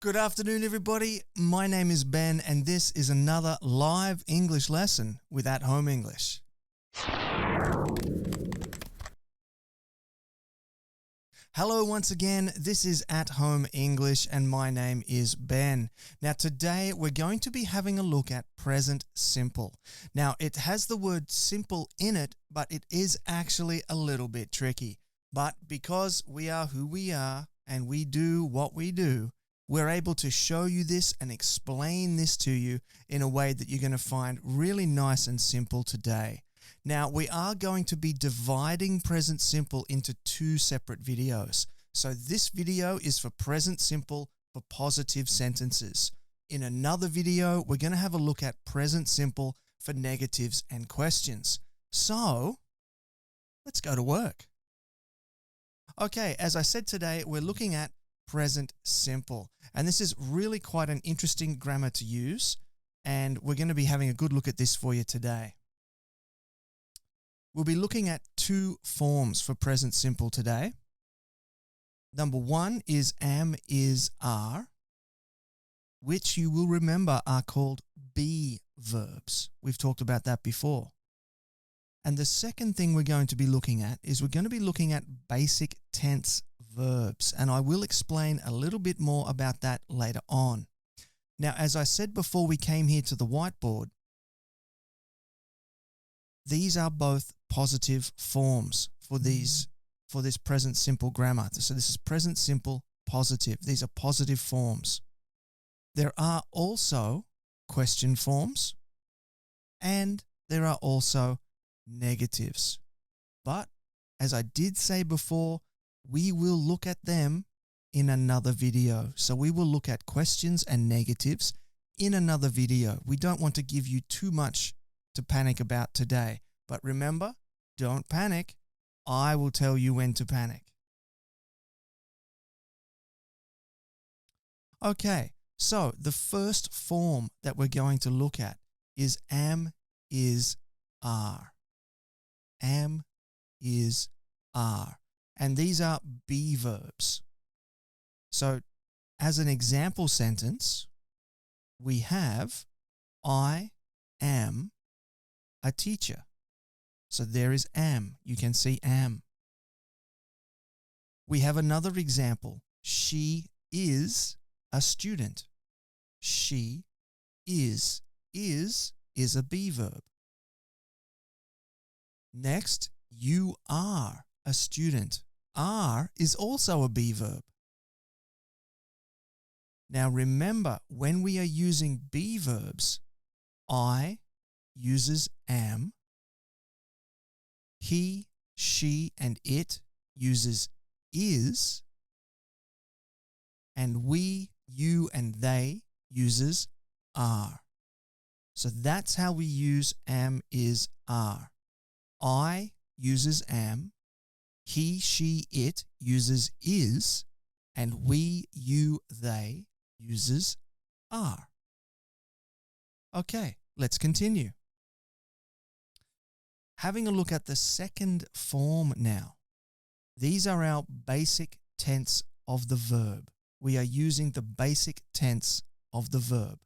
Good afternoon, everybody. My name is Ben, and this is another live English lesson with At Home English. Hello once again, this is At Home English and my name is Ben. Now today we're going to be having a look at present simple. Now it has the word simple in it, but it is actually a little bit tricky. But because we are who we are and we do what we do, we're able to show you this and explain this to you in a way that you're going to find really nice and simple today. Now, we are going to be dividing present simple into two separate videos. So this video is for present simple for positive sentences. In another video, we're going to have a look at present simple for negatives and questions. So let's go to work. Okay, as I said today, we're looking at present simple. And this is really quite an interesting grammar to use. And we're going to be having a good look at this for you today. We'll be looking at two forms for present simple today. Number one is am, is, are, which you will remember are called be verbs. We've talked about that before. And the second thing we're going to be looking at is we're going to be looking at basic tense verbs. And I will explain a little bit more about that later on. Now, as I said before we came here to the whiteboard, these are both positive forms for this present simple grammar. So this is present simple positive. These are positive forms. There are also question forms and there are also negatives. But as I did say before, we will look at them in another video. So we will look at questions and negatives in another video. We don't want to give you too much to panic about today. But remember, don't panic. I will tell you when to panic. Okay, so the first form that we're going to look at is am, is, are. Am, is, are. And these are be verbs. So as an example sentence, we have I am a teacher. So there is am. You can see am. We have another example. She is a student. She is. Is a be verb. Next, you are a student. Are is also a be verb. Now remember, when we are using be verbs, I uses am. He, she, and it uses is. And we, you, and they uses are. So that's how we use am, is, are. I uses am. He, she, it uses is. And we, you, they uses are. Okay, let's continue. Having a look at the second form now. These are our basic tense of the verb. We are using the basic tense of the verb.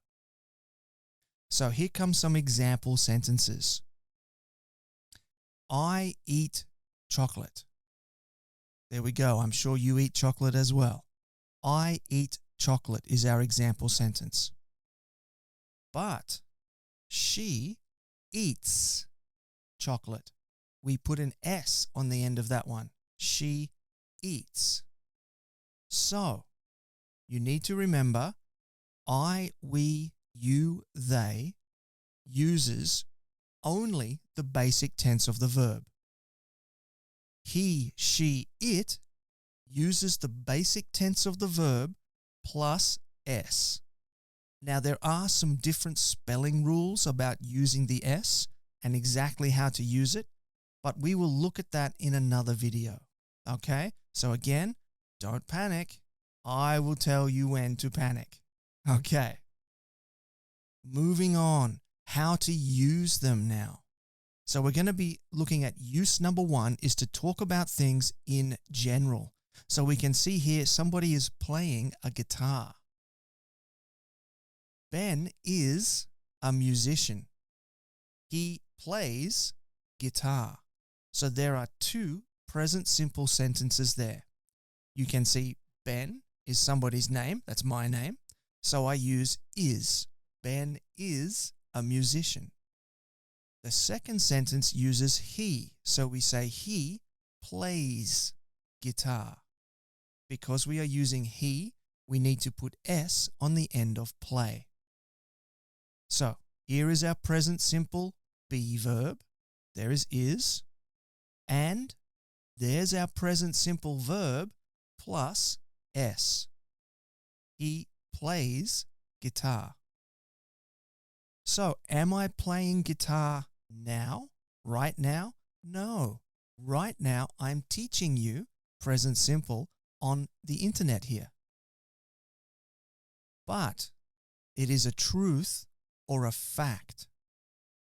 So here come some example sentences. I eat chocolate. There we go. I'm sure you eat chocolate as well. I eat chocolate is our example sentence. But she eats chocolate. We put an S on the end of that one. She eats. So you need to remember I, we, you, they uses only the basic tense of the verb. He, she, it uses the basic tense of the verb plus S. Now there are some different spelling rules about using the S and exactly how to use it, but we will look at that in another video. Okay? So again, don't panic. I will tell you when to panic. Okay. Moving on, how to use them now. So we're going to be looking at use number one is to talk about things in general. So we can see here somebody is playing a guitar. Ben is a musician. He plays guitar. So there are two present simple sentences there. You can see Ben is somebody's name. That's my name. So I use is. Ben is a musician. The second sentence uses he. So we say he plays guitar. Because we are using he, we need to put S on the end of play. So here is our present simple be verb. There is. And there's our present simple verb plus S. He plays guitar. So am I playing guitar now? Right now? No. Right now I'm teaching you present simple on the internet here. But it is a truth or a fact.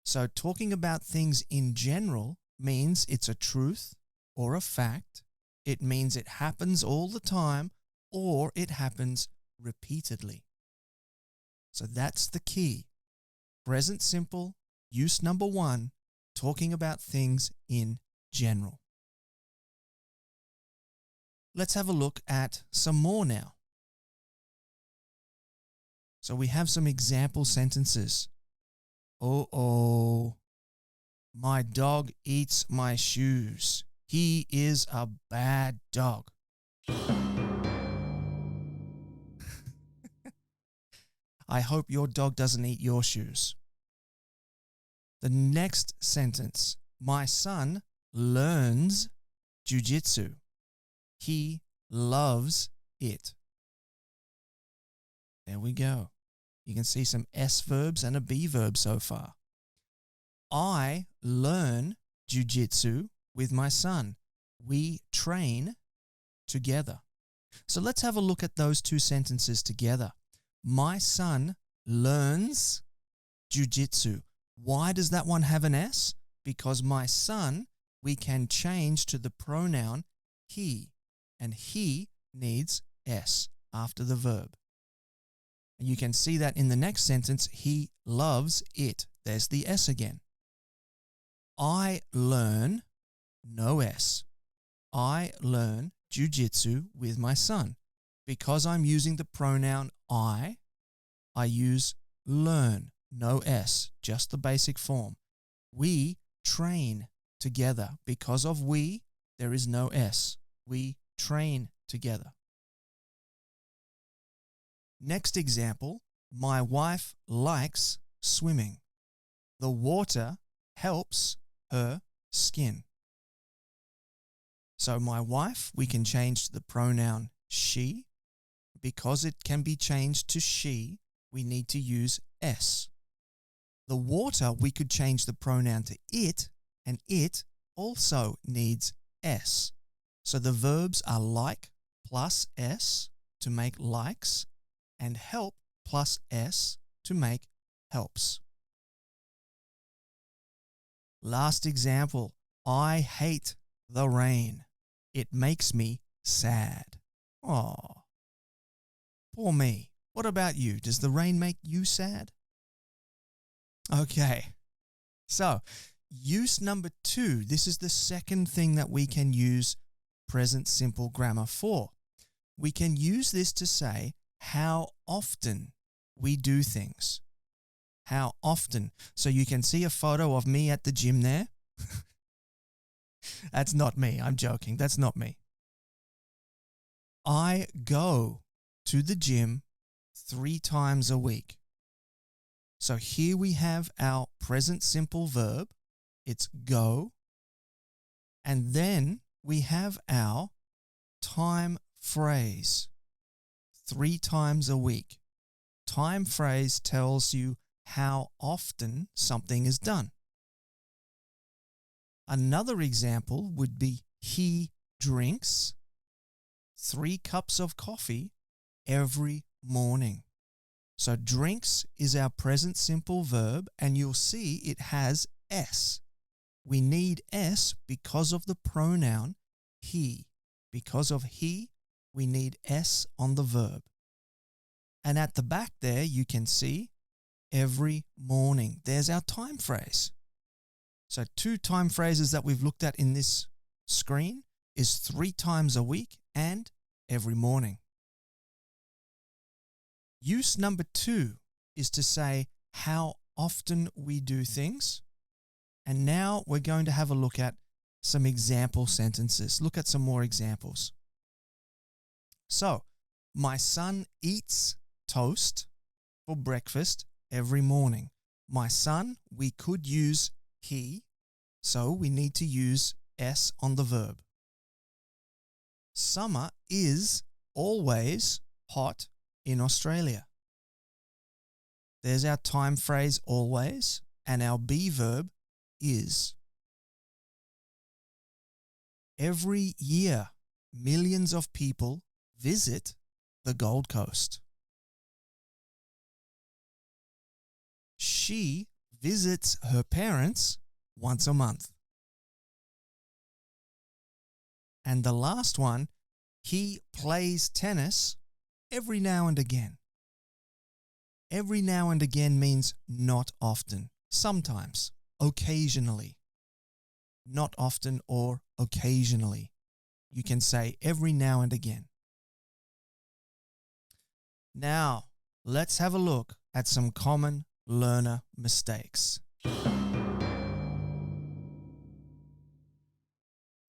So talking about things in general means it's a truth or a fact. It means it happens all the time or it happens repeatedly. So that's the key. Present simple, use number 1, talking about things in general. Let's have a look at some more now. So we have some example sentences. Oh, my dog eats my shoes. He is a bad dog. I hope your dog doesn't eat your shoes. The next sentence, my son learns jiu-jitsu. He loves it. There we go. You can see some S verbs and a B verb so far. I learn jiu-jitsu with my son. We train together. So let's have a look at those two sentences together. My son learns jiu-jitsu. Why does that one have an S? Because my son, we can change to the pronoun he, and he needs S after the verb. And you can see that in the next sentence, he loves it. There's the S again. I learn, no S. I learn jiu-jitsu with my son. Because I'm using the pronoun I use learn, no S, just the basic form. We train together. Because of we, there is no S. We train together. Next example, my wife likes swimming. The water helps her skin. So my wife, we can change to the pronoun she. Because it can be changed to she, we need to use S. The water, we could change the pronoun to it, and it also needs S. So the verbs are like plus S to make likes, and help plus S to make helps. Last example, I hate the rain. It makes me sad. Aw, poor me. What about you? Does the rain make you sad? Okay, so use number 2. This is the second thing that we can use present simple grammar for. We can use this to say how often we do things. How often. So you can see a photo of me at the gym there. That's not me. I'm joking. That's not me. I go to the gym 3 times a week. So here we have our present simple verb. It's go. And then we have our time phrase. 3 times a week. Time phrase tells you how often something is done. Another example would be he drinks 3 cups of coffee every morning. So drinks is our present simple verb, and you'll see it has S. We need S because of the pronoun he. Because of he, we need S on the verb. And at the back there, you can see every morning. There's our time phrase. So 2 time phrases that we've looked at in this screen is 3 times a week and every morning. Use number 2 is to say how often we do things. And now we're going to have a look at some example sentences. Look at some more examples. So, my son eats toast for breakfast every morning. My son, we could use he, so we need to use S on the verb. Summer is always hot in Australia. There's our time phrase always, and our be verb is. Every year, millions of people visit the Gold Coast. She visits her parents once a month. And the last one, he plays tennis every now and again. Every now and again means not often, sometimes, occasionally. Not often or occasionally. You can say every now and again. Now, let's have a look at some common learner mistakes.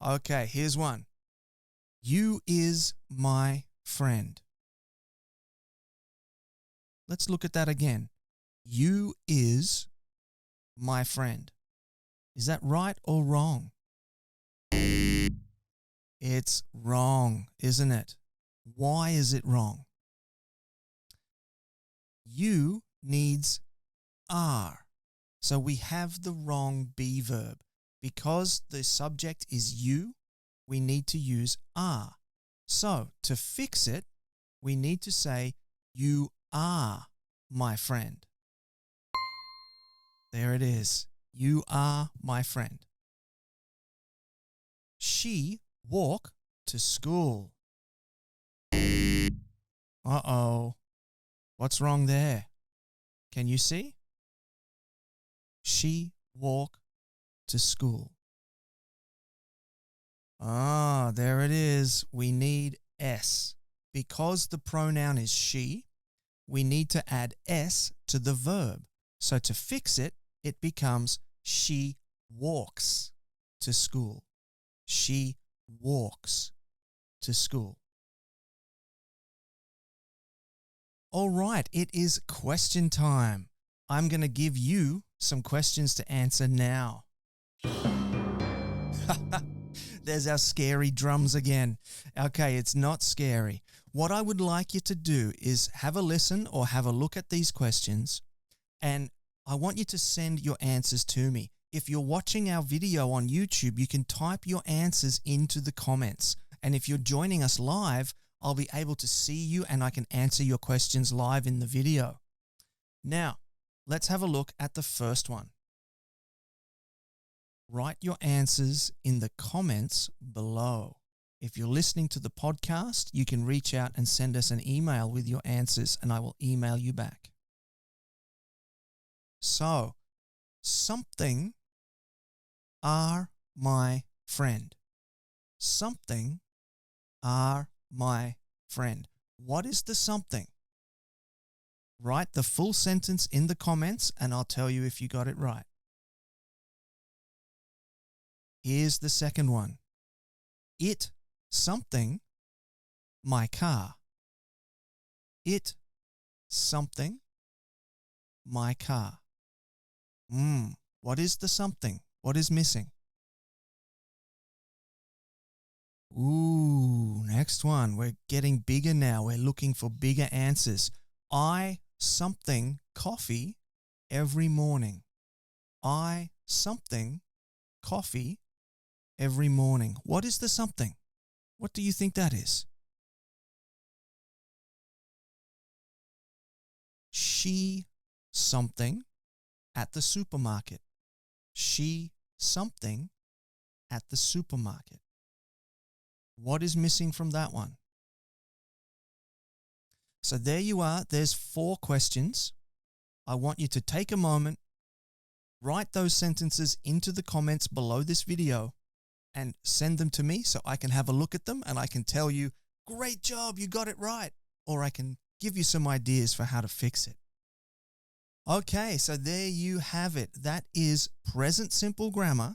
Okay, here's one. You is my friend. Let's look at that again. You is my friend. Is that right or wrong? It's wrong, isn't it? Why is it wrong? You needs are. So we have the wrong be verb. Because the subject is you, we need to use are. So to fix it, we need to say, you are my friend. There it is. You are my friend. She walk to school. Uh-oh. What's wrong there? Can you see? She walk to school. Ah, there it is. We need S. Because the pronoun is she, we need to add S to the verb. So to fix it, it becomes she walks to school. She walks to school. All right, it is question time. I'm going to give you some questions to answer now. There's our scary drums again. Okay, it's not scary. What I would like you to do is have a listen or have a look at these questions, and I want you to send your answers to me. If you're watching our video on YouTube, you can type your answers into the comments. And if you're joining us live, I'll be able to see you and I can answer your questions live in the video. Now, let's have a look at the first one. Write your answers in the comments below. If you're listening to the podcast, you can reach out and send us an email with your answers and I will email you back. So, something are my friend. Something are my friend. What is the something? Write the full sentence in the comments and I'll tell you if you got it right. Here's the second one. It something my car. It something my car. What is the something? What is missing? Ooh, next one. We're getting bigger now. We're looking for bigger answers. I something coffee every morning. I something coffee every morning. What is the something? What do you think that is? She something at the supermarket. She something at the supermarket. What is missing from that one? So there you are. There's 4 questions. I want you to take a moment, write those sentences into the comments below this video and send them to me so I can have a look at them and I can tell you, great job, you got it right. Or I can give you some ideas for how to fix it. Okay, so there you have it. That is present simple grammar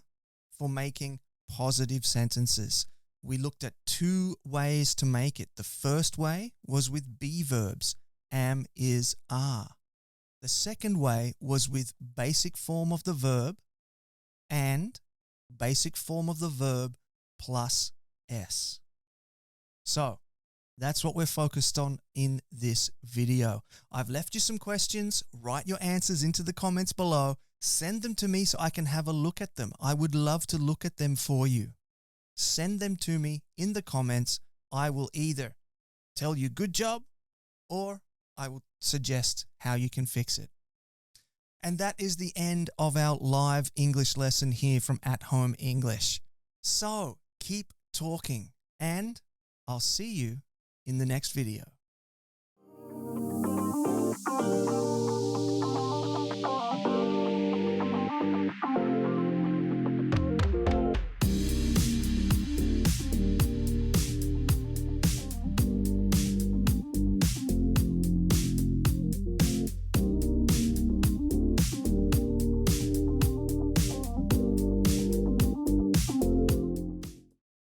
for making positive sentences. We looked at 2 ways to make it. The first way was with be verbs, am, is, are. The second way was with basic form of the verb and basic form of the verb plus s. So that's what we're focused on in this video. I've left you some questions. Write your answers into the comments below. Send them to me so I can have a look at them. I would love to look at them for you. Send them to me in the comments. I will either tell you good job or I will suggest how you can fix it. And that is the end of our live English lesson here from At Home English. So keep talking and I'll see you in the next video.